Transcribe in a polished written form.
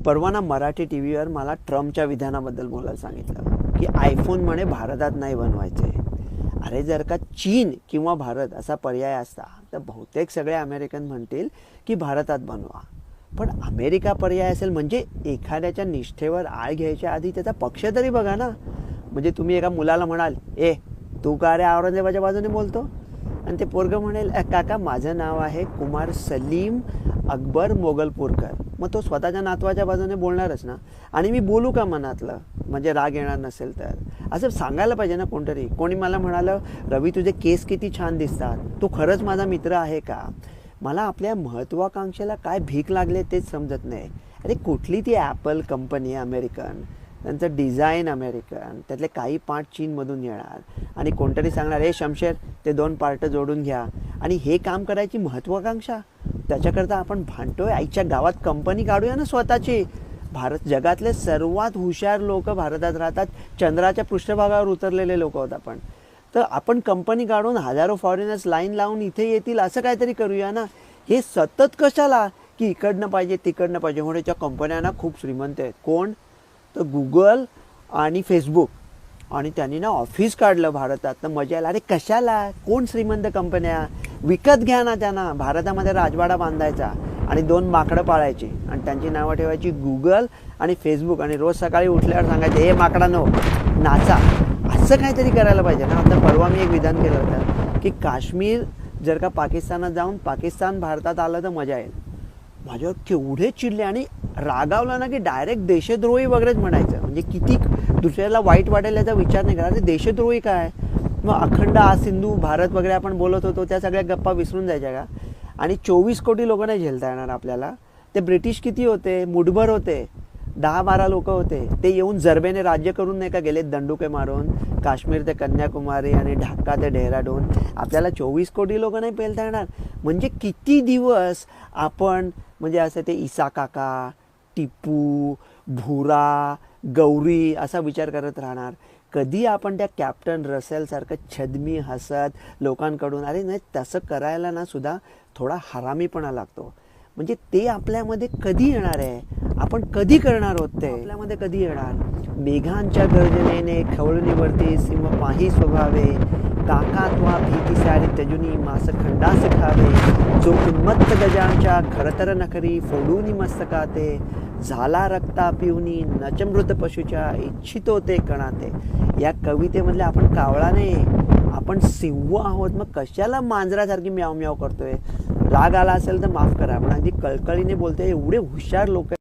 परवा ना मराठी टीव्हीवर मला ट्रम्पच्या विधानाबद्दल बोलायला सांगितलं की आयफोन म्हणे भारतात नाही बनवायचे. अरे जर का चीन किंवा भारत असा पर्याय असता तर बहुतेक सगळे अमेरिकन म्हणतील की भारतात बनवा. पण अमेरिका पर्याय असेल म्हणजे एखाद्याच्या निष्ठेवर आळ घ्यायच्या आधी त्याचा पक्ष तरी बघा ना. म्हणजे तुम्ही एका मुलाला म्हणाल, ए तू का रे औरंगजेबाच्या बाजूने बोलतो? आणि ते पोरगं म्हणेल, काका माझं नाव आहे कुमार सलीम अकबर मोगलपूरकर. मग तो स्वतःच्या नातवाच्या बाजूने बोलणारच ना. आणि मी बोलू का मनातलं, म्हणजे राग येणार नसेल तर असं सांगायला पाहिजे ना कोणतरी. कोणी मला म्हणालं, रवी तुझे केस किती छान दिसतात, तू खरंच माझा मित्र आहे का? मला आपल्या महत्त्वाकांक्षेला काय भीक लागले तेच समजत नाही. अरे कुठली ती ॲपल कंपनी अमेरिकन, त्यांचं डिझाईन अमेरिकन, त्यातले काही पार्ट चीनमधून येणार आणि कोणतरी सांगणार, हे शमशेर ते 2 पार्ट जोडून घ्या. आणि हे काम करायची महत्त्वाकांक्षा, त्याच्याकरता आपण भांडतोय. आईच्या गावात कंपनी काढूया ना स्वतःची. भारत जगातले सर्वात हुशार लोक भारतात राहतात. चंद्राच्या पृष्ठभागावर उतरलेले लोक होत आपण. तर आपण कंपनी काढून हजारो फॉरेनर्स लाईन लावून इथे येतील असं काहीतरी करूया ना. हे सतत कशाला की इकडनं पाहिजे तिकडनं पाहिजे. म्हणून त्या कंपन्यांना खूप श्रीमंत आहेत. कोण? तर गुगल आणि फेसबुक. आणि त्यांनी ना ऑफिस काढलं भारतात. तर मजा आला. अरे कशाला? कोण श्रीमंत कंपन्या? विकत घ्या ना त्यांना. भारतामध्ये राजवाडा बांधायचा आणि 2 माकडं पाळायची आणि त्यांची नावं ठेवायची गुगल आणि फेसबुक. आणि रोज सकाळी उठल्यावर सांगायचे, हे माकडांनो नाचा. असं काहीतरी करायला पाहिजे ना. आता परवा मी एक विधान केलं होतं की काश्मीर जर का पाकिस्तानात जाऊन पाकिस्तान भारतात आलं तर मजा येईल. माझ्यावर केवढे चिडले आणि रागावला ना की डायरेक्ट देशद्रोही वगैरेच म्हणायचं. म्हणजे किती दुसऱ्याला वाईट वाटेल याचा विचार नाही करा. देशद्रोही काय? मग अखंड सिंधू भारत वगैरे आपण बोलत होतो त्या सगळ्या गप्पा विसरून जायच्या का? आणि 24 कोटी लोक नाही झेलता येणार आपल्याला. ते ब्रिटिश किती होते? मुठभर होते. 10-12 लोक होते. ते येऊन जरबेने राज्य करून नाही का गेले दंडुके मारून. काश्मीर ते कन्याकुमारी आणि ढाका ते डेहराडून. आपल्याला 24 कोटी लोक नाही पेलता येणार. म्हणजे किती दिवस आपण म्हणजे असं ते ईसा काका, टिपू, भुरा, गौरी असा विचार करत राहणार? कधी आपण त्या कॅप्टन रसेलसारखं छद्मी हसत लोकांकडून, अरे नाही तसं करायला ना सुद्धा थोडा हरामीपणा लागतो. म्हणजे ते आपल्यामध्ये कधी येणार आहे? आपण कधी करणार आहोत ते आपल्यामध्ये कधी येणार? मेघांच्या गर्जनेने खवळणीवरती सिंह पाही स्वभावे, काका त्वा भीती सारी तजुनी मास खंडास खावे, जो उन्मत्त गजांच्या खरतर नखरी फोडूनी मस्तकाते, झाला रक्ता पिऊनी नचमृत पशुच्या इच्छितो ते कणाते. या कवितेमधले आपण कावळा नाही, आपण सिंह आहोत. मग कशाला मांजरासारखी म्याव म्याव करतोय? राग आला असेल तर माफ करा, पण अगदी कळकळीने बोलतोय. एवढे हुशार लोक